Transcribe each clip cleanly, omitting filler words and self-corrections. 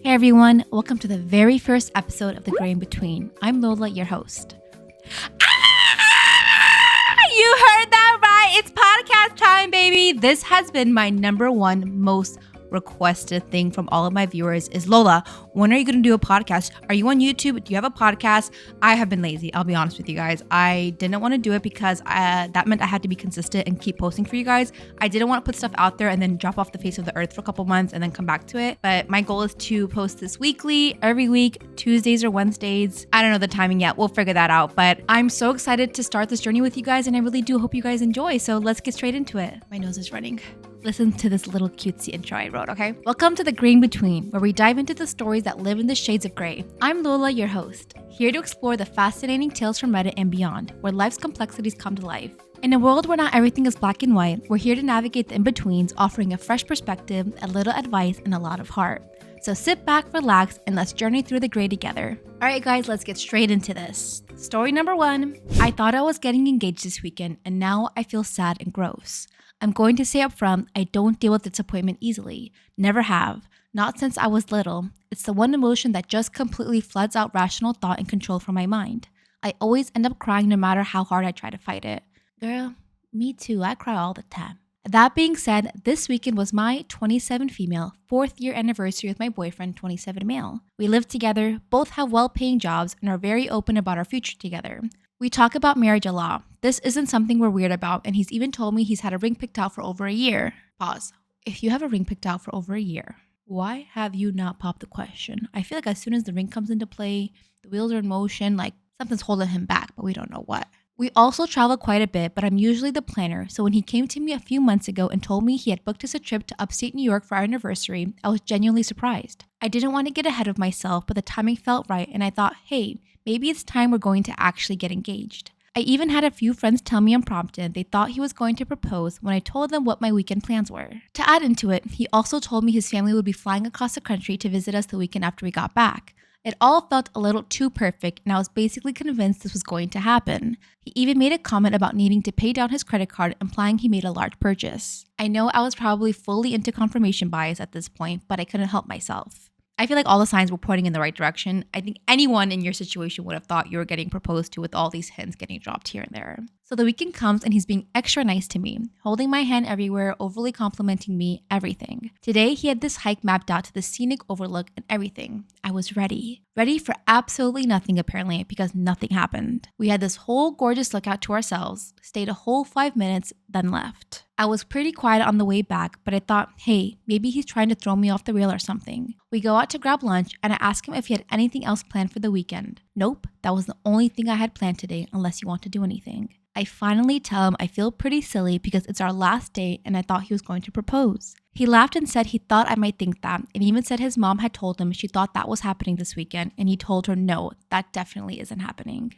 Hey everyone, welcome to the very first episode of The Gray in Between. I'm Lola, your host. You heard that right. It's podcast time, baby. This has been my number one most requested thing from all of my viewers is, Lola, when are you going to do a podcast? Are you on YouTube? Do you have a podcast? I have been lazy. I'll be honest with you guys. I didn't want to do it because that meant I had to be consistent and keep posting for you guys. I didn't want to put stuff out there and then drop off the face of the earth for a couple months and then come back to it. But my goal is to post this weekly, every week, Tuesdays or Wednesdays. I don't know the timing yet. We'll figure that out. But I'm so excited to start this journey with you guys, and I really do hope you guys enjoy. So let's get straight into it. My nose is running. Listen to this little cutesy intro I wrote, okay? Welcome to The Gray in Between, where we dive into the stories that live in the shades of gray. I'm Lola, your host, here to explore the fascinating tales from Reddit and beyond, where life's complexities come to life. In a world where not everything is black and white, we're here to navigate the in-betweens, offering a fresh perspective, a little advice, and a lot of heart. So sit back, relax, and let's journey through the gray together. All right, guys, let's get straight into this. Story number 1. I thought I was getting engaged this weekend, and now I feel sad and gross. I'm going to say up front, I don't deal with disappointment easily. Never have. Not since I was little. It's the one emotion that just completely floods out rational thought and control from my mind. I always end up crying no matter how hard I try to fight it. Girl, me too. I cry all the time. That being said, this weekend was my 27 female, 4th year anniversary with my boyfriend, 27 male. We live together, both have well-paying jobs, and are very open about our future together. We talk about marriage a lot. This isn't something we're weird about, and he's even told me he's had a ring picked out for over a year. Pause. If you have a ring picked out for over a year, why have you not popped the question? I feel like as soon as the ring comes into play, the wheels are in motion, like something's holding him back, but we don't know what. We also travel quite a bit, but I'm usually the planner, so when he came to me a few months ago and told me he had booked us a trip to upstate New York for our anniversary, I was genuinely surprised. I didn't want to get ahead of myself, but the timing felt right, and I thought, hey, maybe it's time we're going to actually get engaged. I even had a few friends tell me unprompted they thought he was going to propose when I told them what my weekend plans were. To add into it, he also told me his family would be flying across the country to visit us the weekend after we got back. It all felt a little too perfect, and I was basically convinced this was going to happen. He even made a comment about needing to pay down his credit card, implying he made a large purchase. I know I was probably fully into confirmation bias at this point, but I couldn't help myself. I feel like all the signs were pointing in the right direction. I think anyone in your situation would have thought you were getting proposed to with all these hints getting dropped here and there. So the weekend comes and he's being extra nice to me, holding my hand everywhere, overly complimenting me, everything. Today he had this hike mapped out to the scenic overlook and everything. I was ready. Ready for absolutely nothing apparently, because nothing happened. We had this whole gorgeous lookout to ourselves, stayed a whole 5 minutes, then left. I was pretty quiet on the way back, but I thought, hey, maybe he's trying to throw me off the rail or something. We go out to grab lunch and I ask him if he had anything else planned for the weekend. Nope, that was the only thing I had planned today unless you want to do anything. I finally tell him I feel pretty silly because it's our last date and I thought he was going to propose. He laughed and said he thought I might think that, and even said his mom had told him she thought that was happening this weekend, and he told her no, that definitely isn't happening.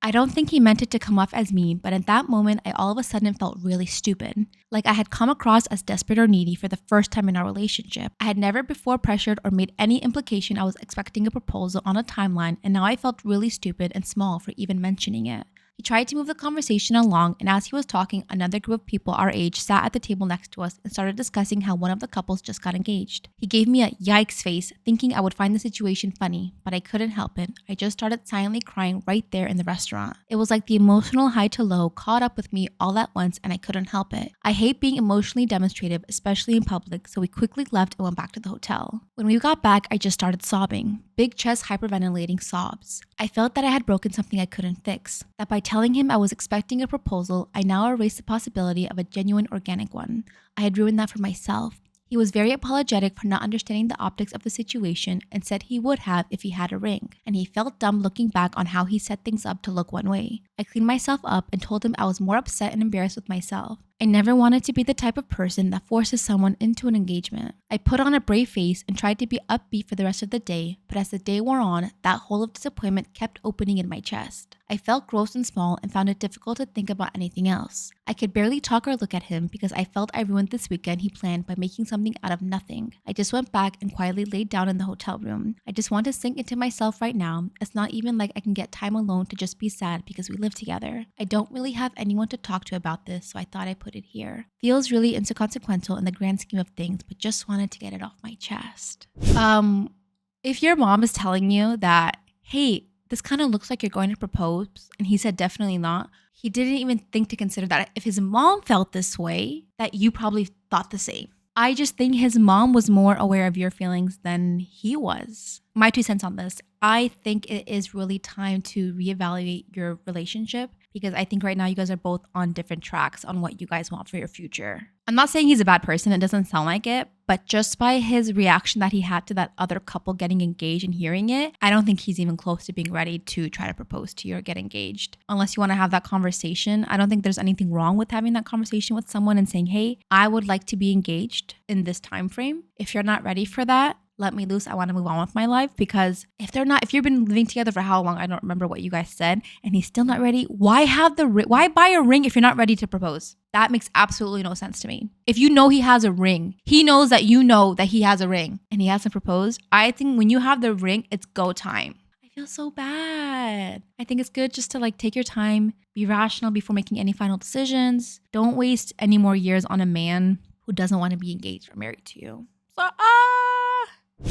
I don't think he meant it to come off as me, but at that moment, I all of a sudden felt really stupid. Like I had come across as desperate or needy for the first time in our relationship. I had never before pressured or made any implication I was expecting a proposal on a timeline, and now I felt really stupid and small for even mentioning it. He tried to move the conversation along, and as he was talking, another group of people our age sat at the table next to us and started discussing how one of the couples just got engaged. He gave me a yikes face, thinking I would find the situation funny, but I couldn't help it. I just started silently crying right there in the restaurant. It was like the emotional high to low caught up with me all at once, and I couldn't help it. I hate being emotionally demonstrative, especially in public, so we quickly left and went back to the hotel. When we got back, I just started sobbing. Big chest hyperventilating sobs. I felt that I had broken something I couldn't fix, that by telling him I was expecting a proposal, I now erased the possibility of a genuine organic one. I had ruined that for myself. He was very apologetic for not understanding the optics of the situation and said he would have if he had a ring, and he felt dumb looking back on how he set things up to look one way. I cleaned myself up and told him I was more upset and embarrassed with myself. I never wanted to be the type of person that forces someone into an engagement. I put on a brave face and tried to be upbeat for the rest of the day, but as the day wore on, that hole of disappointment kept opening in my chest. I felt gross and small and found it difficult to think about anything else. I could barely talk or look at him because I felt I ruined this weekend he planned by making something out of nothing. I just went back and quietly laid down in the hotel room. I just want to sink into myself right now. It's not even like I can get time alone to just be sad because we live together. I don't really have anyone to talk to about this, so I thought I'd put put it here. Feels really inconsequential in the grand scheme of things, but just wanted to get it off my chest. If your mom is telling you that, hey, this kind of looks like you're going to propose, and he said definitely not, he didn't even think to consider that if his mom felt this way, that you probably thought the same. I just think his mom was more aware of your feelings than he was. My 2 cents on this. I think it is really time to reevaluate your relationship because I think right now you guys are both on different tracks on what you guys want for your future. I'm not saying he's a bad person. It doesn't sound like it. But just by his reaction that he had to that other couple getting engaged and hearing it, I don't think he's even close to being ready to try to propose to you or get engaged. Unless you want to have that conversation, I don't think there's anything wrong with having that conversation with someone and saying, hey, I would like to be engaged in this time frame. If you're not ready for that, let me loose. I want to move on with my life. Because if you've been living together for how long? I don't remember what you guys said. And he's still not ready. Why buy a ring if you're not ready to propose? That makes absolutely no sense to me. If you know he has a ring, he knows that you know that he has a ring and he hasn't proposed. I think when you have the ring, it's go time. I feel so bad. I think it's good just to take your time, be rational before making any final decisions. Don't waste any more years on a man who doesn't want to be engaged or married to you. So,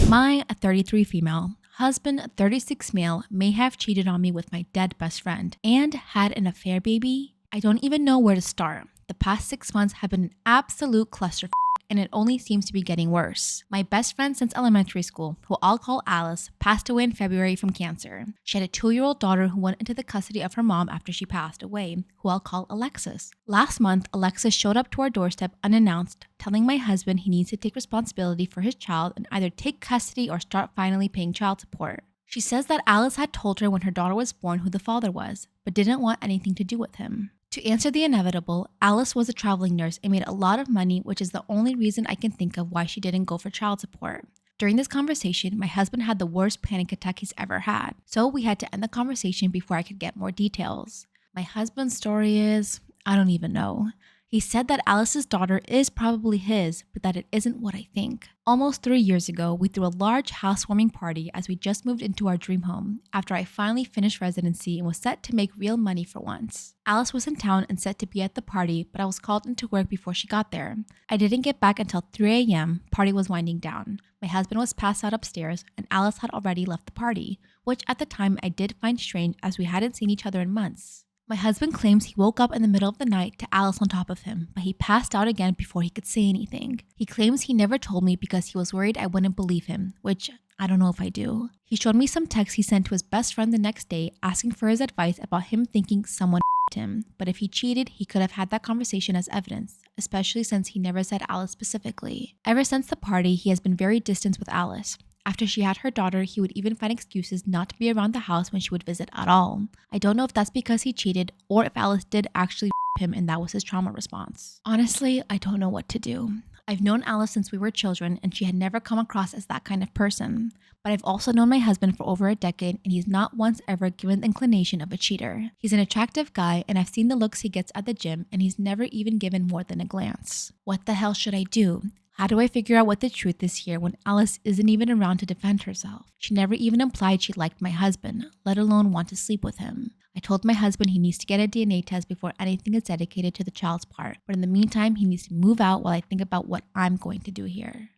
my 33 female husband, 36 male, may have cheated on me with my dead best friend and had an affair, baby. I don't even know where to start. The past 6 months have been an absolute cluster, and it only seems to be getting worse. My best friend since elementary school, who I'll call Alice, passed away in February from cancer. She had a 2-year-old daughter who went into the custody of her mom after she passed away, who I'll call Alexis. Last month, Alexis showed up to our doorstep unannounced, telling my husband he needs to take responsibility for his child and either take custody or start finally paying child support. She says that Alice had told her when her daughter was born who the father was, but didn't want anything to do with him. To answer the inevitable, Alice was a traveling nurse and made a lot of money, which is the only reason I can think of why she didn't go for child support. During this conversation, my husband had the worst panic attack he's ever had, so we had to end the conversation before I could get more details. My husband's story is, I don't even know. He said that Alice's daughter is probably his, but that it isn't what I think. Almost 3 years ago, we threw a large housewarming party as we just moved into our dream home after I finally finished residency and was set to make real money for once. Alice was in town and set to be at the party, but I was called into work before she got there. I didn't get back until 3 a.m. Party was winding down. My husband was passed out upstairs and Alice had already left the party, which at the time I did find strange as we hadn't seen each other in months. My husband claims he woke up in the middle of the night to Alice on top of him, but he passed out again before he could say anything. He claims he never told me because he was worried I wouldn't believe him, which I don't know if I do. He showed me some texts he sent to his best friend the next day asking for his advice about him thinking someone him, but if he cheated, he could have had that conversation as evidence, especially since he never said Alice specifically. Ever since the party, he has been very distant with Alice. After she had her daughter, he would even find excuses not to be around the house when she would visit at all. I don't know if that's because he cheated or if Alice did actually him and that was his trauma response. Honestly, I don't know what to do. I've known Alice since we were children and she had never come across as that kind of person. But I've also known my husband for over a decade and he's not once ever given the inclination of a cheater. He's an attractive guy and I've seen the looks he gets at the gym and he's never even given more than a glance. What the hell should I do? How do I figure out what the truth is here when Alice isn't even around to defend herself? She never even implied she liked my husband, let alone want to sleep with him. I told my husband he needs to get a DNA test before anything is dedicated to the child's part. But in the meantime, he needs to move out while I think about what I'm going to do here.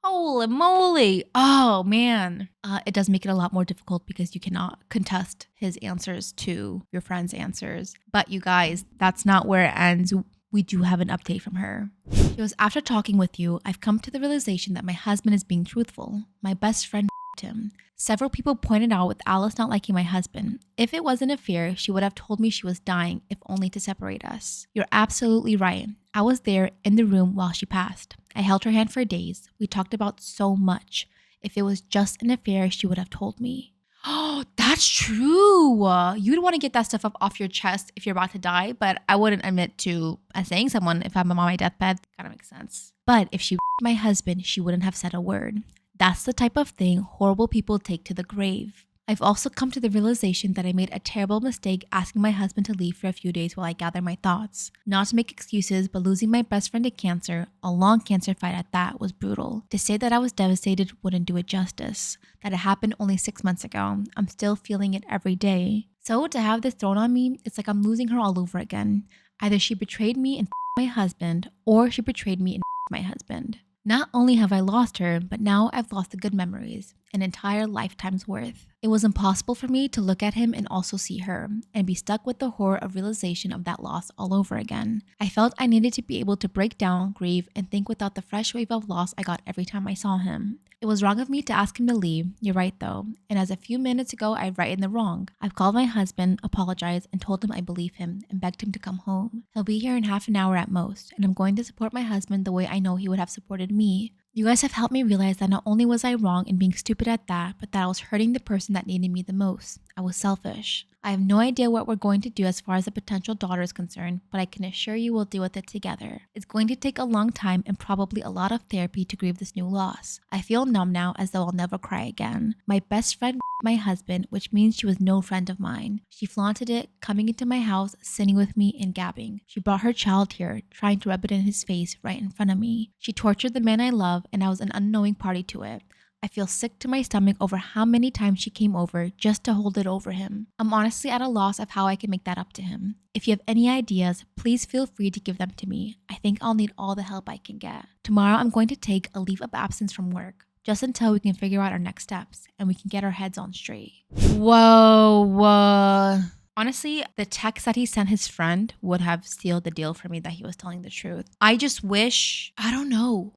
Holy moly. Oh, man. It does make it a lot more difficult because you cannot contest his answers to your friend's answers. But you guys, that's not where it ends. We do have an update from her. She goes, after talking with you, I've come to the realization that my husband is being truthful. My best friend him. Several people pointed out with Alice not liking my husband. If it was an affair, she would have told me she was dying, if only to separate us. You're absolutely right. I was there in the room while she passed. I held her hand for days. We talked about so much. If it was just an affair, she would have told me. Oh, that's true. You'd want to get that stuff up off your chest if you're about to die, but I wouldn't admit to saying someone if I'm on my deathbed. Kind of makes sense. But if she my husband, she wouldn't have said a word. That's the type of thing horrible people take to the grave. I've also come to the realization that I made a terrible mistake asking my husband to leave for a few days while I gather my thoughts. Not to make excuses, but losing my best friend to cancer, a long cancer fight at that, was brutal. To say that I was devastated wouldn't do it justice. That it happened only 6 months ago. I'm still feeling it every day. So to have this thrown on me, it's like I'm losing her all over again. Either she betrayed me and my husband, or she betrayed me and my husband. Not only have I lost her, but now I've lost the good memories, an entire lifetime's worth. It was impossible for me to look at him and also see her, and be stuck with the horror of realization of that loss all over again. I felt I needed to be able to break down, grieve, and think without the fresh wave of loss I got every time I saw him. It was wrong of me to ask him to leave, you're right though, and as a few minutes ago I've righted the wrong. I've called my husband, apologized, and told him I believe him, and begged him to come home. He'll be here in half an hour at most, and I'm going to support my husband the way I know he would have supported me. You guys have helped me realize that not only was I wrong in being stupid at that, but that I was hurting the person that needed me the most. I was selfish. I have no idea what we're going to do as far as a potential daughter is concerned, but I can assure you we'll deal with it together. It's going to take a long time and probably a lot of therapy to grieve this new loss. I feel numb now as though I'll never cry again. My best friend my husband, which means she was no friend of mine. She flaunted it, coming into my house, sitting with me and gabbing. She brought her child here, trying to rub it in his face right in front of me. She tortured the man I love, and I was an unknowing party to it. I feel sick to my stomach over how many times she came over just to hold it over him. I'm honestly at a loss of how I can make that up to him. If you have any ideas, please feel free to give them to me. I think I'll need all the help I can get. Tomorrow I'm going to take a leave of absence from work, just until we can figure out our next steps and we can get our heads on straight. Whoa. Honestly, the text that he sent his friend would have sealed the deal for me that he was telling the truth. I just wish, I don't know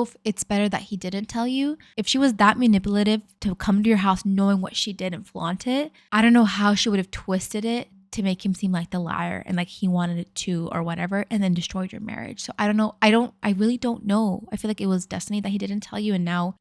if it's better that he didn't tell you. If she was that manipulative to come to your house knowing what she did and flaunt it, I don't know how she would have twisted it to make him seem like the liar and like he wanted it too or whatever, and then destroyed your marriage. So I don't know. I really don't know. I feel like it was destiny that he didn't tell you, and now,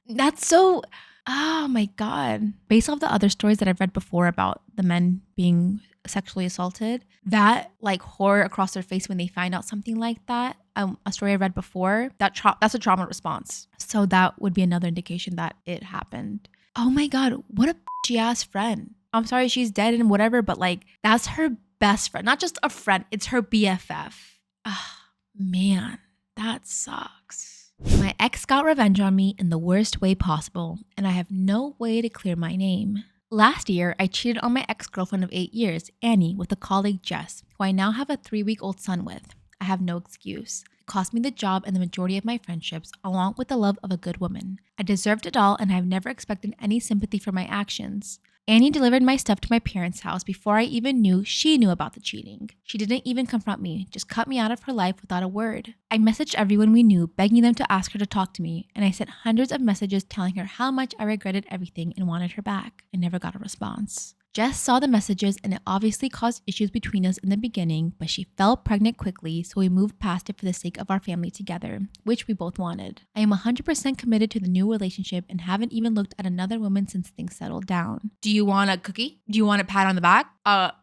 that's so, oh my God. Based off the other stories that I've read before about the men being sexually assaulted, that like horror across their face when they find out something like that, a story I read before, that's a trauma response. So that would be another indication that it happened. Oh my God, what a bitchy ass friend. I'm sorry she's dead and whatever, but like that's her best friend, not just a friend, it's her BFF. Man, that sucks. My ex got revenge on me in the worst way possible, and I have no way to clear my name. Last year, I cheated on my ex-girlfriend of 8 years, Annie, with a colleague, Jess, who I now have a 3-week-old son with. I have no excuse. It cost me the job and the majority of my friendships, along with the love of a good woman. I deserved it all, and I have never expected any sympathy for my actions. Annie delivered my stuff to my parents' house before I even knew she knew about the cheating. She didn't even confront me, just cut me out of her life without a word. I messaged everyone we knew, begging them to ask her to talk to me, and I sent hundreds of messages telling her how much I regretted everything and wanted her back. I never got a response. Jess saw the messages, and it obviously caused issues between us in the beginning, but she fell pregnant quickly, so we moved past it for the sake of our family together, which we both wanted. I am 100% committed to the new relationship and haven't even looked at another woman since things settled down. Do you want a cookie? Do you want a pat on the back?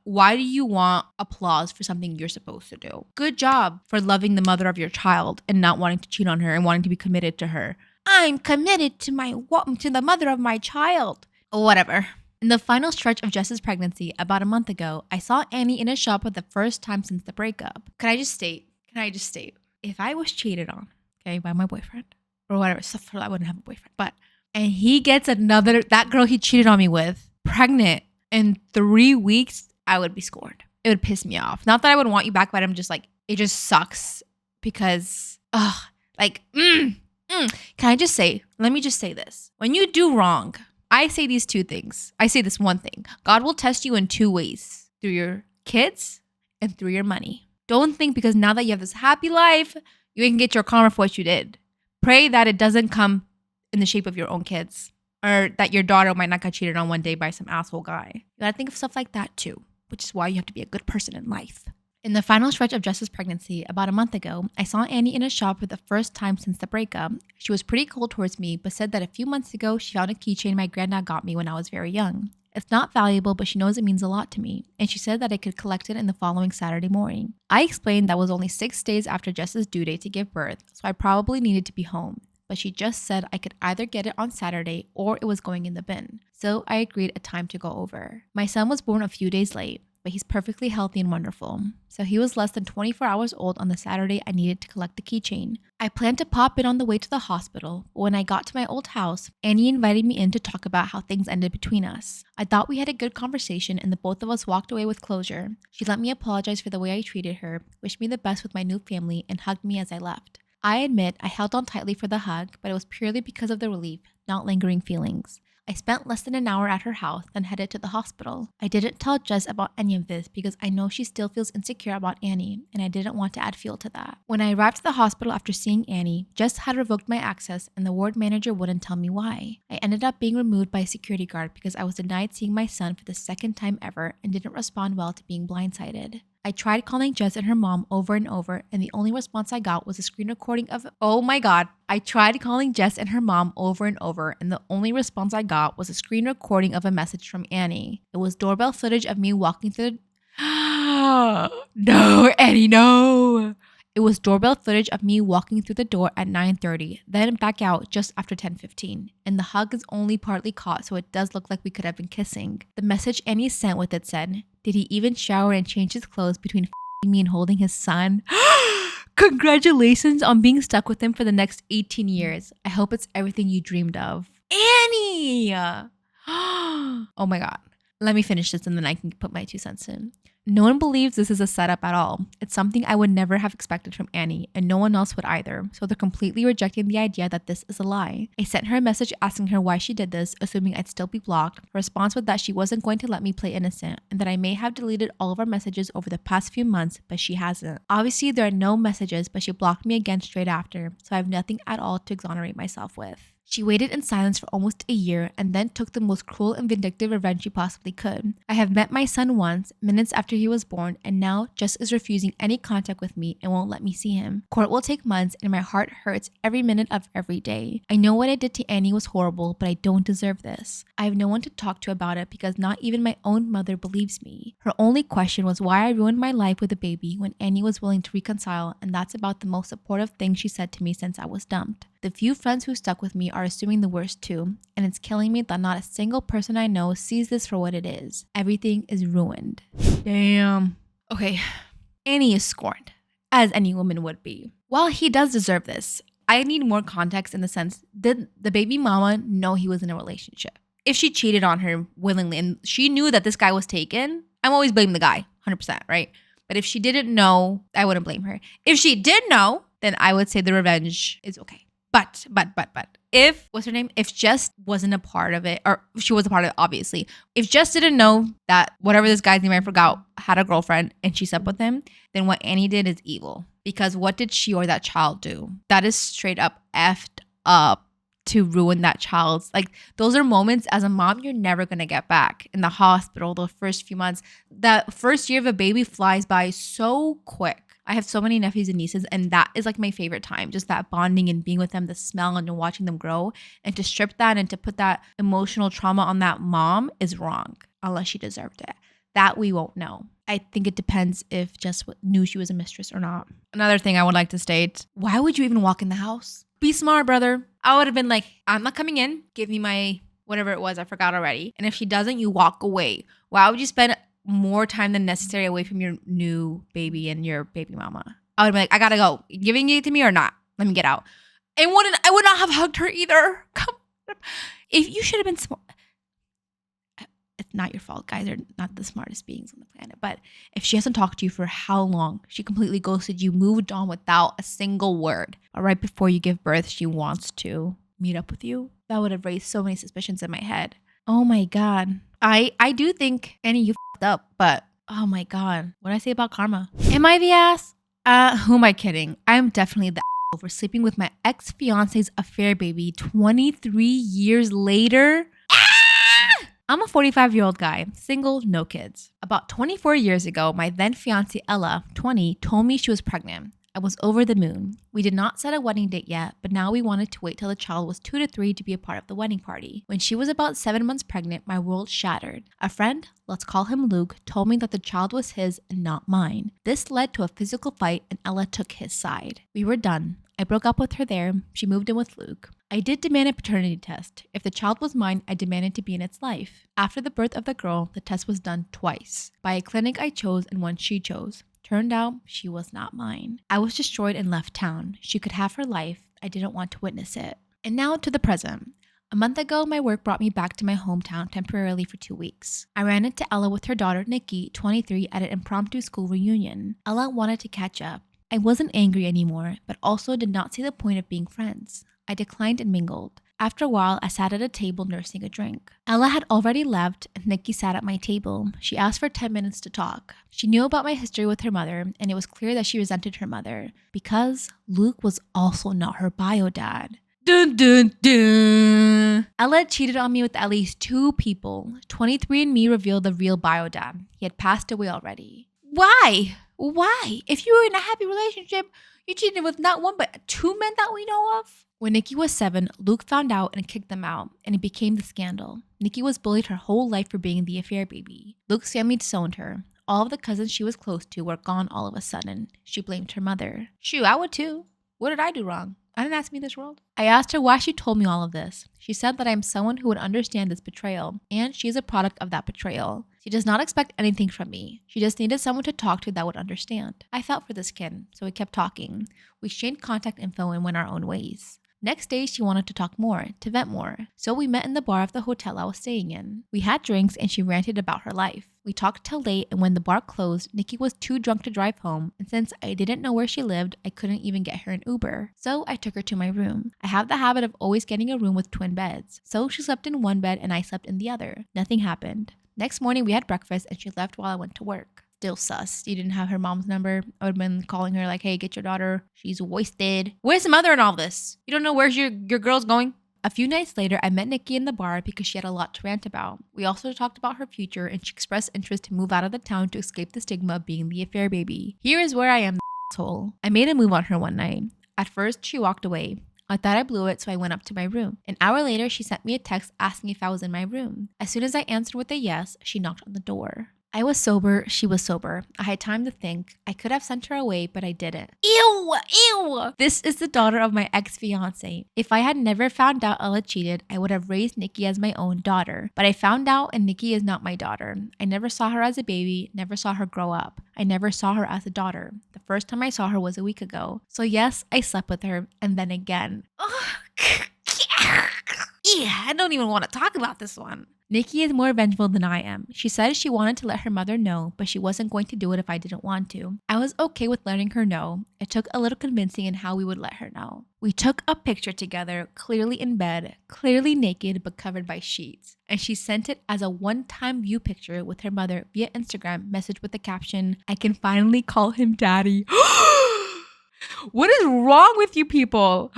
Why do you want applause for something you're supposed to do? Good job for loving the mother of your child and not wanting to cheat on her and wanting to be committed to her. I'm committed to the mother of my child. Whatever. In the final stretch of Jess's pregnancy, about a month ago, I saw Annie in a shop for the first time since the breakup. Can I just state, if I was cheated on, by my boyfriend, or whatever, so I wouldn't have a boyfriend, and he gets that girl he cheated on me with, pregnant in 3 weeks, I would be scorned. It would piss me off. Not that I would want you back, but I'm just like, it just sucks because, Can I just say, let me just say this. When you do wrong, I say these two things. I say this one thing. God will test you in 2 ways. Through your kids and through your money. Don't think because now that you have this happy life, you can get your karma for what you did. Pray that it doesn't come in the shape of your own kids. Or that your daughter might not get cheated on one day by some asshole guy. You gotta think of stuff like that too. Which is why you have to be a good person in life. In the final stretch of Jess's pregnancy, about a month ago, I saw Annie in a shop for the first time since the breakup. She was pretty cold towards me, but said that a few months ago, she found a keychain my granddad got me when I was very young. It's not valuable, but she knows it means a lot to me, and she said that I could collect it in the following Saturday morning. I explained that was only 6 days after Jess's due date to give birth, so I probably needed to be home. But she just said I could either get it on Saturday or it was going in the bin. So I agreed a time to go over. My son was born a few days late, but he's perfectly healthy and wonderful. So he was less than 24 hours old on the Saturday I needed to collect the keychain. I planned to pop in on the way to the hospital, but when I got to my old house, Annie invited me in to talk about how things ended between us. I thought we had a good conversation and the both of us walked away with closure. She let me apologize for the way I treated her, wished me the best with my new family, and hugged me as I left. I admit I held on tightly for the hug, but it was purely because of the relief, not lingering feelings. I spent less than an hour at her house, then headed to the hospital. I didn't tell Jess about any of this because I know she still feels insecure about Annie, and I didn't want to add fuel to that. When I arrived at the hospital after seeing Annie, Jess had revoked my access and the ward manager wouldn't tell me why. I ended up being removed by a security guard because I was denied seeing my son for the second time ever and didn't respond well to being blindsided. I tried calling Jess and her mom over and over, and the only response I got was a screen recording of— oh my God. I tried calling Jess and her mom over and over, and the only response I got was a screen recording of a message from Annie. It was doorbell footage of me walking through the— no, Annie, no. It was doorbell footage of me walking through the door at 9:30, then back out just after 10:15. And the hug is only partly caught, so it does look like we could have been kissing. The message Annie sent with it said, "Did he even shower and change his clothes between me and holding his son? Congratulations on being stuck with him for the next 18 years. I hope it's everything you dreamed of." Annie! Oh my God. Let me finish this and then I can put my 2 cents in. No one believes this is a setup at all. It's something I would never have expected from Annie, and no one else would either, so they're completely rejecting the idea that this is a lie. I sent her a message asking her why she did this, assuming I'd still be blocked. Her response was that she wasn't going to let me play innocent, and that I may have deleted all of our messages over the past few months, but she hasn't. Obviously, there are no messages, but she blocked me again straight after, so I have nothing at all to exonerate myself with. She waited in silence for almost a year and then took the most cruel and vindictive revenge she possibly could. I have met my son once, minutes after he was born, and now Jess is refusing any contact with me and won't let me see him. Court will take months and my heart hurts every minute of every day. I know what I did to Annie was horrible, but I don't deserve this. I have no one to talk to about it because not even my own mother believes me. Her only question was why I ruined my life with a baby when Annie was willing to reconcile, and that's about the most supportive thing she said to me since I was dumped. The few friends who stuck with me are assuming the worst too, and it's killing me that not a single person I know sees this for what it is. Everything is ruined. Damn. Okay, Annie is scorned, as any woman would be. While he does deserve this, I need more context in the sense, did the baby mama know he was in a relationship? If she cheated on her willingly and she knew that this guy was taken, I'm always blaming the guy, 100%, right? But if she didn't know, I wouldn't blame her. If she did know, then I would say the revenge is okay. But, if, what's her name? If Jess wasn't a part of it, or she was a part of it, obviously. If Jess didn't know that whatever this guy's name I forgot had a girlfriend and she slept with him, then what Annie did is evil. Because what did she or that child do? That is straight up effed up to ruin that child's, like, those are moments as a mom you're never going to get back. In the hospital, the first few months, that first year of a baby flies by so quick. I have so many nephews and nieces, and that is like my favorite time. Just that bonding and being with them, the smell and watching them grow. And to strip that and to put that emotional trauma on that mom is wrong, unless she deserved it. That we won't know. I think it depends if Jess knew she was a mistress or not. Another thing I would like to state, why would you even walk in the house? Be smart, brother. I would have been like, I'm not coming in. Give me my whatever it was. I forgot already. And if she doesn't, you walk away. Why would you spend more time than necessary away from your new baby and your baby mama? I would be like, I gotta go. You giving it to me or not? Let me get out. I would not have hugged her either. Come on. If you should have been smart. It's not your fault. Guys are not the smartest beings on the planet. But if she hasn't talked to you for how long, she completely ghosted you, moved on without a single word, or right before you give birth, she wants to meet up with you, that would have raised so many suspicions in my head. Oh my God. I do think, Annie, you f***ed up, but oh my God. What did I say about karma? Am I the ass? Who am I kidding? I'm definitely the ass for sleeping with my ex-fiance's affair baby 23 years later. I'm a 45-year-old guy, single, no kids. About 24 years ago, my then fiance Ella, 20, told me she was pregnant. I was over the moon. We did not set a wedding date yet, but now we wanted to wait till the child was 2 to 3 to be a part of the wedding party. When she was about 7 months pregnant, my world shattered. A friend, let's call him Luke, told me that the child was his and not mine. This led to a physical fight and Ella took his side. We were done. I broke up with her there. She moved in with Luke. I did demand a paternity test. If the child was mine, I demanded to be in its life. After the birth of the girl, the test was done twice, by a clinic I chose and one she chose. Turned out she was not mine. I was destroyed and left town. She could have her life. I didn't want to witness it. And now to the present. A month ago, my work brought me back to my hometown temporarily for 2 weeks. I ran into Ella with her daughter, Nikki, 23, at an impromptu school reunion. Ella wanted to catch up. I wasn't angry anymore, but also did not see the point of being friends. I declined and mingled. After a while, I sat at a table nursing a drink. Ella had already left, and Nikki sat at my table. She asked for 10 minutes to talk. She knew about my history with her mother, and it was clear that she resented her mother because Luke was also not her bio dad. Dun dun dun. Ella cheated on me with at least 2 people. 23andMe revealed the real bio dad. He had passed away already. Why? Why? If you were in a happy relationship, you cheated with not 1 but 2 men that we know of? When Nikki was 7, Luke found out and kicked them out, and it became the scandal. Nikki was bullied her whole life for being the affair baby. Luke's family disowned her. All of the cousins she was close to were gone all of a sudden. She blamed her mother. Shoot, I would too. What did I do wrong? I didn't ask me this world. I asked her why she told me all of this. She said that I am someone who would understand this betrayal, and she is a product of that betrayal. She does not expect anything from me. She just needed someone to talk to that would understand. I felt for this kid, so we kept talking. We exchanged contact info and went our own ways. Next day, she wanted to talk more, to vent more. So we met in the bar of the hotel I was staying in. We had drinks and she ranted about her life. We talked till late, and when the bar closed, Nikki was too drunk to drive home, and since I didn't know where she lived, I couldn't even get her an Uber. So I took her to my room. I have the habit of always getting a room with twin beds. So she slept in one bed and I slept in the other. Nothing happened. Next morning, we had breakfast and she left while I went to work. Still sus. You didn't have her mom's number. I would have been calling her like, hey, get your daughter. She's wasted. Where's the mother in all this? You don't know where's your girl's going? A few nights later, I met Nikki in the bar because she had a lot to rant about. We also talked about her future, and she expressed interest to move out of the town to escape the stigma of being the affair baby. Here is where I am the asshole. I made a move on her one night. At first, she walked away. I thought I blew it, so I went up to my room. An hour later, she sent me a text asking if I was in my room. As soon as I answered with a yes, she knocked on the door. I was sober, she was sober. I had time to think. I could have sent her away, but I didn't. Ew! Ew! This is the daughter of my ex-fiance. If I had never found out Ella cheated, I would have raised Nikki as my own daughter. But I found out, and Nikki is not my daughter. I never saw her as a baby, never saw her grow up. I never saw her as a daughter. The first time I saw her was a week ago. So yes, I slept with her, and then again. Yeah, I don't even want to talk about this one. Nikki is more vengeful than I am. She said she wanted to let her mother know, but she wasn't going to do it if I didn't want to. I was okay with letting her know. It took a little convincing in how we would let her know. We took a picture together, clearly in bed, clearly naked but covered by sheets. And she sent it as a one-time view picture with her mother via Instagram, message with the caption, "I can finally call him daddy." What is wrong with you people?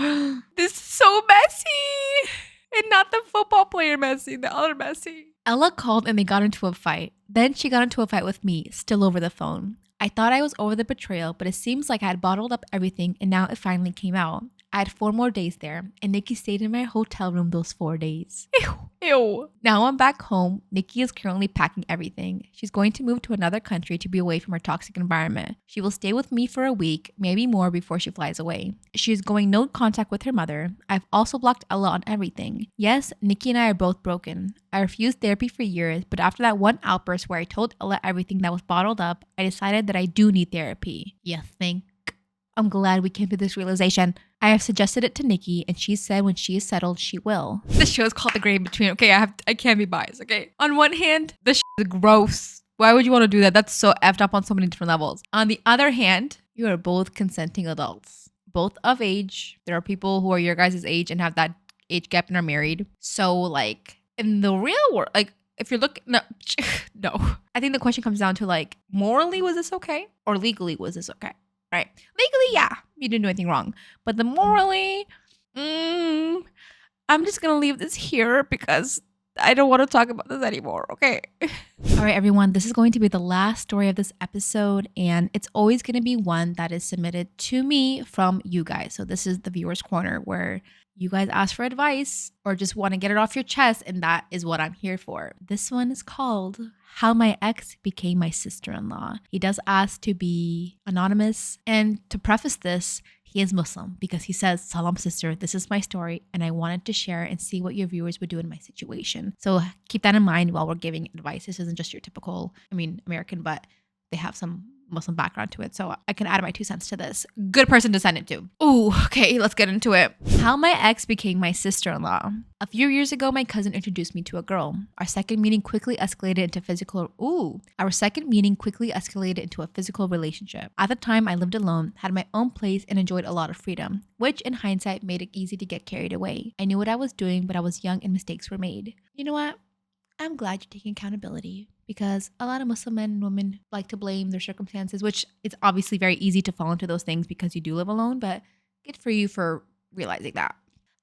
This is so messy. And not the football player messy, the other messy. Ella called and they got into a fight. Then she got into a fight with me, still over the phone. I thought I was over the betrayal, but it seems like I had bottled up everything and now it finally came out. I had 4 more days there, and Nikki stayed in my hotel room those 4 days. Ew. Ew. Now I'm back home. Nikki is currently packing everything. She's going to move to another country to be away from her toxic environment. She will stay with me for a week, maybe more before she flies away. She is going no contact with her mother. I've also blocked Ella on everything. Yes, Nikki and I are both broken. I refused therapy for years, but after that one outburst where I told Ella everything that was bottled up, I decided that I do need therapy. You think? I'm glad we came to this realization. I have suggested it to Nikki, and she said when she is settled, she will. This show is called The Gray in Between. Okay, I can't be biased, okay? On one hand, this is gross. Why would you want to do that? That's so effed up on so many different levels. On the other hand, you are both consenting adults. Both of age. There are people who are your guys' age and have that age gap and are married. So, like, in the real world, like, if you're looking, no. I think the question comes down to, like, morally, was this okay? Or legally, was this okay? Right. Legally, yeah, you didn't do anything wrong. But the morally, I'm just going to leave this here because I don't want to talk about this anymore, okay? All right, everyone, this is going to be the last story of this episode, and it's always going to be one that is submitted to me from you guys. So this is the viewer's corner where you guys ask for advice or just want to get it off your chest, and that is what I'm here for. This one is called How My Ex Became My Sister-in-Law. He does ask to be anonymous, and to preface this, he is Muslim because he says, "Salam sister, this is my story and I wanted to share and see what your viewers would do in my situation." So keep that in mind while we're giving advice. This isn't just your typical, American, but they have some Muslim background to it, so I can add my 2 cents to this. Good person to send it to. Ooh, okay, let's get into it. How my ex became my sister-in-law. A few years ago, my cousin introduced me to a girl. Our second meeting quickly escalated into a physical relationship. At the time, I lived alone, had my own place, and enjoyed a lot of freedom, which in hindsight made it easy to get carried away. I knew what I was doing, but I was young and mistakes were made. You know what? I'm glad you're taking accountability, because a lot of Muslim men and women like to blame their circumstances, which it's obviously very easy to fall into those things because you do live alone, but good for you for realizing that.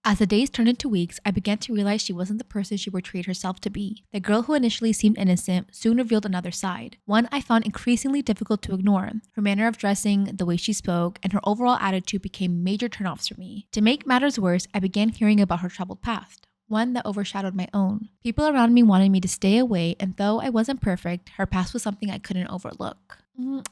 As the days turned into weeks, I began to realize she wasn't the person she portrayed herself to be. The girl who initially seemed innocent soon revealed another side, one I found increasingly difficult to ignore. Her manner of dressing, the way she spoke, and her overall attitude became major turnoffs for me. To make matters worse, I began hearing about her troubled past, one that overshadowed my own. People around me wanted me to stay away, and though I wasn't perfect, her past was something I couldn't overlook.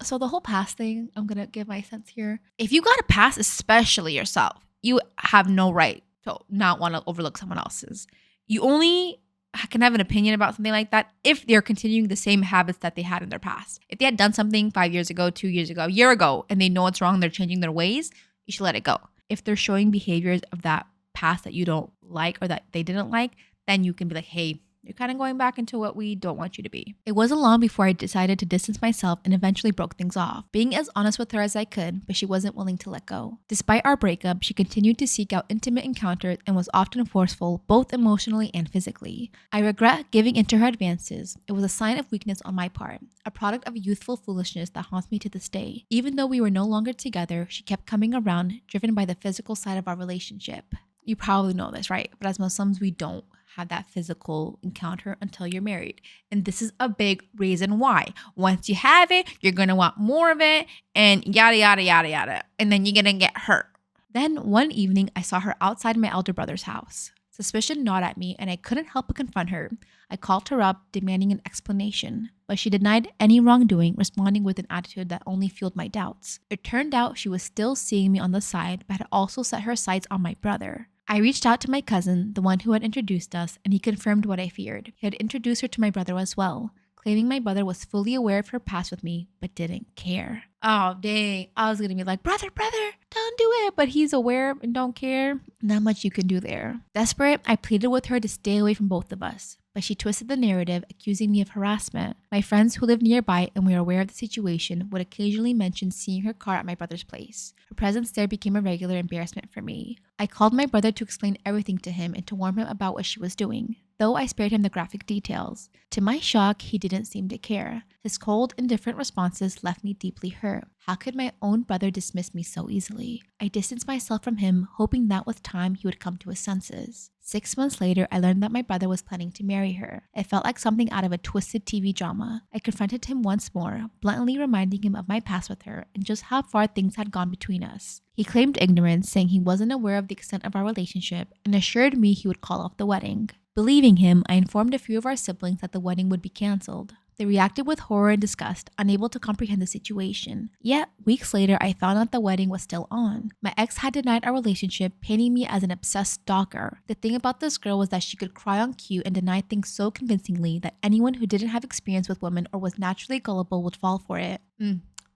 So the whole past thing, I'm gonna give my sense here. If you got a past, especially yourself, you have no right to not want to overlook someone else's. You only can have an opinion about something like that if they're continuing the same habits that they had in their past. If they had done something 5 years ago, 2 years ago, a year ago, and they know it's wrong, they're changing their ways, you should let it go. If they're showing behaviors of that past that you don't like or that they didn't like, then you can be like, hey, you're kind of going back into what we don't want you to be. It wasn't long before I decided to distance myself and eventually broke things off, being as honest with her as I could, but she wasn't willing to let go. Despite our breakup, she continued to seek out intimate encounters and was often forceful, both emotionally and physically. I regret giving into her advances. It was a sign of weakness on my part, a product of youthful foolishness that haunts me to this day. Even though we were no longer together, she kept coming around, driven by the physical side of our relationship. You probably know this, right? But as Muslims, we don't have that physical encounter until you're married. And this is a big reason why. Once you have it, you're going to want more of it and yada, yada, yada, yada. And then you're going to get hurt. Then one evening, I saw her outside my elder brother's house. Suspicion gnawed at me and I couldn't help but confront her. I called her up, demanding an explanation, but she denied any wrongdoing, responding with an attitude that only fueled my doubts. It turned out she was still seeing me on the side, but had also set her sights on my brother. I reached out to my cousin, the one who had introduced us, and he confirmed what I feared. He had introduced her to my brother as well, claiming my brother was fully aware of her past with me, but didn't care. Oh, dang. I was going to be like, brother, don't do it. But he's aware and don't care. Not much you can do there. Desperate, I pleaded with her to stay away from both of us, but she twisted the narrative, accusing me of harassment. My friends who lived nearby and were aware of the situation would occasionally mention seeing her car at my brother's place. Her presence there became a regular embarrassment for me. I called my brother to explain everything to him and to warn him about what she was doing, though I spared him the graphic details. To my shock, he didn't seem to care. His cold, indifferent responses left me deeply hurt. How could my own brother dismiss me so easily? I distanced myself from him, hoping that with time he would come to his senses. 6 months later, I learned that my brother was planning to marry her. It felt like something out of a twisted TV drama. I confronted him once more, bluntly reminding him of my past with her and just how far things had gone between us. He claimed ignorance, saying he wasn't aware of the extent of our relationship, and assured me he would call off the wedding. Believing him, I informed a few of our siblings that the wedding would be canceled. They reacted with horror and disgust, unable to comprehend the situation. Yet, weeks later, I found out the wedding was still on. My ex had denied our relationship, painting me as an obsessed stalker. The thing about this girl was that she could cry on cue and deny things so convincingly that anyone who didn't have experience with women or was naturally gullible would fall for it.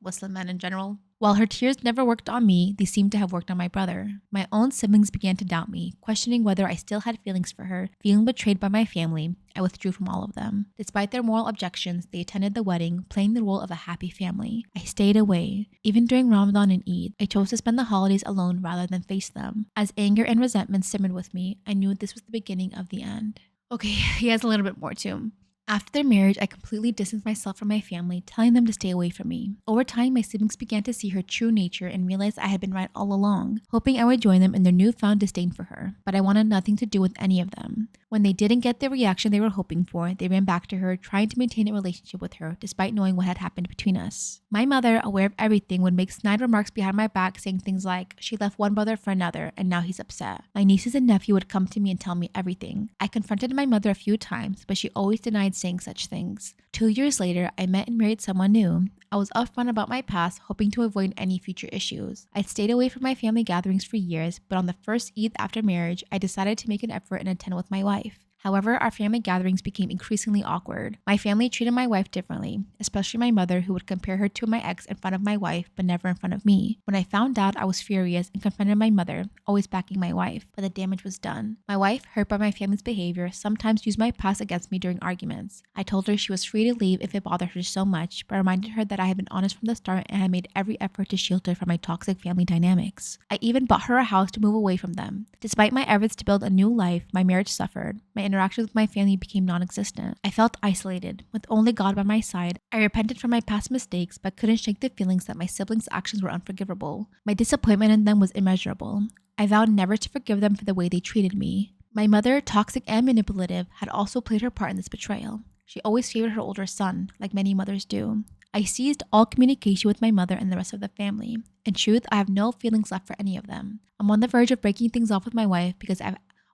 Muslim men in general. While her tears never worked on me, they seemed to have worked on my brother. My own siblings began to doubt me, questioning whether I still had feelings for her. Feeling betrayed by my family, I withdrew from all of them. Despite their moral objections, they attended the wedding, playing the role of a happy family. I stayed away. Even during Ramadan and Eid, I chose to spend the holidays alone rather than face them. As anger and resentment simmered with me, I knew this was the beginning of the end. Okay, he has a little bit more too. After their marriage, I completely distanced myself from my family, telling them to stay away from me. Over time, my siblings began to see her true nature and realized I had been right all along, hoping I would join them in their newfound disdain for her, but I wanted nothing to do with any of them. When they didn't get the reaction they were hoping for, they ran back to her, trying to maintain a relationship with her, despite knowing what had happened between us. My mother, aware of everything, would make snide remarks behind my back, saying things like, she left one brother for another, and now he's upset. My nieces and nephew would come to me and tell me everything. I confronted my mother a few times, but she always denied saying such things. 2 years later, I met and married someone new. I was upfront about my past, hoping to avoid any future issues. I stayed away from my family gatherings for years, but on the first Eid after marriage, I decided to make an effort and attend with my wife. However, our family gatherings became increasingly awkward. My family treated my wife differently, especially my mother, who would compare her to my ex in front of my wife, but never in front of me. When I found out, I was furious and confronted my mother, always backing my wife, but the damage was done. My wife, hurt by my family's behavior, sometimes used my past against me during arguments. I told her she was free to leave if it bothered her so much, but reminded her that I had been honest from the start and had made every effort to shield her from my toxic family dynamics. I even bought her a house to move away from them. Despite my efforts to build a new life, my marriage suffered. My interactions with my family became non-existent. I felt isolated, with only God by my side. I repented for my past mistakes, but couldn't shake the feelings that my siblings' actions were unforgivable. My disappointment in them was immeasurable. I vowed never to forgive them for the way they treated me. My mother, toxic and manipulative, had also played her part in this betrayal. She always favored her older son, like many mothers do. I ceased all communication with my mother and the rest of the family. In truth, I have no feelings left for any of them. I'm on the verge of breaking things off with my wife because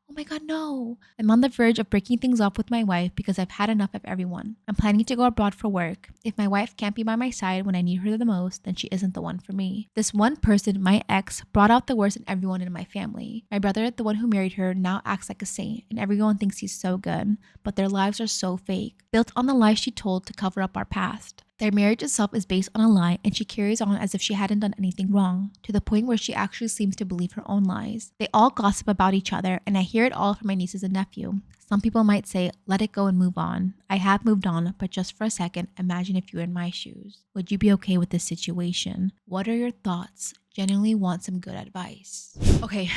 Oh my God, no. I'm on the verge of breaking things off with my wife because I've had enough of everyone. I'm planning to go abroad for work. If my wife can't be by my side when I need her the most, then she isn't the one for me. This one person, my ex, brought out the worst in everyone in my family. My brother, the one who married her, now acts like a saint, and everyone thinks he's so good, but their lives are so fake, built on the lies she told to cover up our past. Their marriage itself is based on a lie, and she carries on as if she hadn't done anything wrong, to the point where she actually seems to believe her own lies. They all gossip about each other, and I hear it all from my nieces and nephew. Some people might say, let it go and move on. I have moved on, but just for a second, imagine if you were in my shoes. Would you be okay with this situation? What are your thoughts? Genuinely want some good advice. Okay,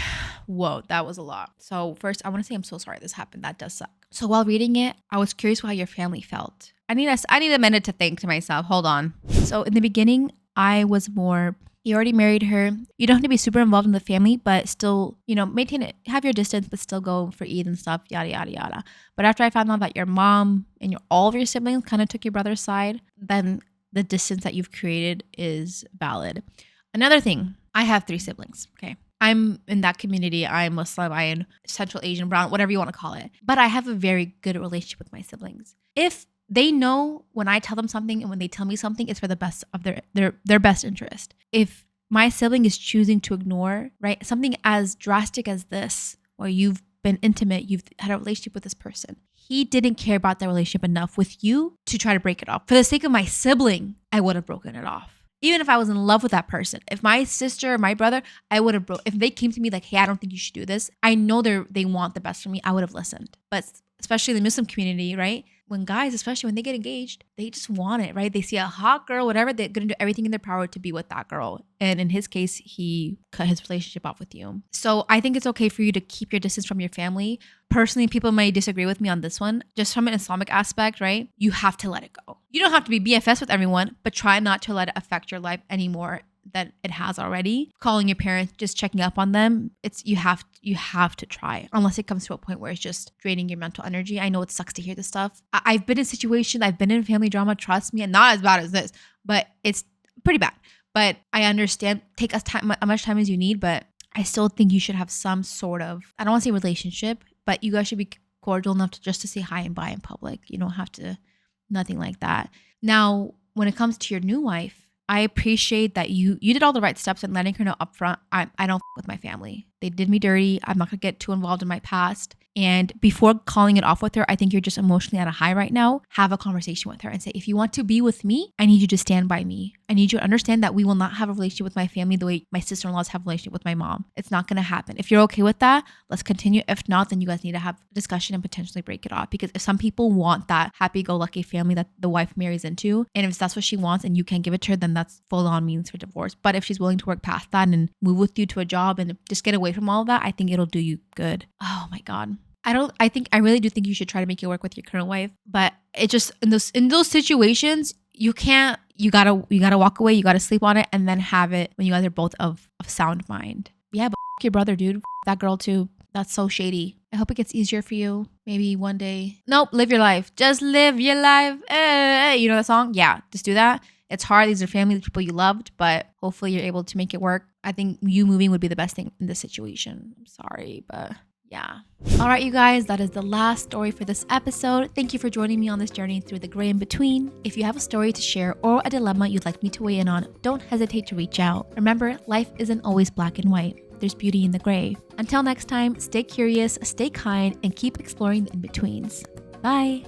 whoa, that was a lot. So first, I want to say I'm so sorry this happened. That does suck. So while reading it, I was curious how your family felt. I need a minute to think to myself. Hold on. So in the beginning, I was more, you already married her. You don't have to be super involved in the family, but still, maintain it, have your distance, but still go for Eid and stuff, yada, yada, yada. But after I found out that your mom and all of your siblings kind of took your brother's side, then the distance that you've created is valid. Another thing, I have 3 siblings, okay? I'm in that community. I'm Muslim, I'm Central Asian, brown, whatever you want to call it. But I have a very good relationship with my siblings. If they know when I tell them something and when they tell me something, it's for the best of their best interest. If my sibling is choosing to ignore, right, something as drastic as this, where you've been intimate, you've had a relationship with this person, he didn't care about that relationship enough with you to try to break it off. For the sake of my sibling, I would have broken it off. Even if I was in love with that person, if my sister or my brother, I would have if they came to me like, hey, I don't think you should do this. I know they want the best for me. I would have listened. But especially the Muslim community, right? When guys, especially when they get engaged, they just want it, right? They see a hot girl, whatever, they're going to do everything in their power to be with that girl. And in his case, he cut his relationship off with you. So I think it's okay for you to keep your distance from your family. Personally, people may disagree with me on this one. Just from an Islamic aspect, right? You have to let it go. You don't have to be BFS with everyone, but try not to let it affect your life anymore than it has already. Calling your parents, just checking up on them, you have to try, unless it comes to a point where it's just draining your mental energy. I know it sucks to hear this stuff. I've been in situations, I've been in family drama, trust me, and not as bad as this, but it's pretty bad. But I understand, take as much time as you need, but I still think you should have some sort of, I don't want to say relationship, but you guys should be cordial enough to just to say hi and bye in public. You don't have to, nothing like that. Now, when it comes to your new wife, I appreciate that you did all the right steps in letting her know upfront, I don't f with my family. They did me dirty. I'm not going to get too involved in my past. And before calling it off with her, I think you're just emotionally at a high right now. Have a conversation with her and say, if you want to be with me, I need you to stand by me. I need you to understand that we will not have a relationship with my family the way my sister-in-laws have a relationship with my mom. It's not going to happen. If you're okay with that, let's continue. If not, then you guys need to have a discussion and potentially break it off. Because if some people want that happy-go-lucky family that the wife marries into, and if that's what she wants and you can't give it to her, then that's full-on means for divorce. But if she's willing to work past that and move with you to a job and just get away from all of that, I think it'll do you good. Oh my God. I really do think you should try to make it work with your current wife, but it just, in those situations, you gotta walk away, you gotta sleep on it and then have it when you guys are both of sound mind. Yeah, but your brother, dude, that girl too. That's so shady. I hope it gets easier for you. Maybe one day. Nope, live your life. Just live your life. You know that song? Yeah, just do that. It's hard. These are family, people you loved, but hopefully you're able to make it work. I think you moving would be the best thing in this situation. I'm sorry, but yeah. All right, you guys, that is the last story for this episode. Thank you for joining me on this journey through the gray in between. If you have a story to share or a dilemma you'd like me to weigh in on, don't hesitate to reach out. Remember, life isn't always black and white. there's beauty in the gray. Until next time, stay curious, stay kind, and keep exploring the in-betweens. Bye.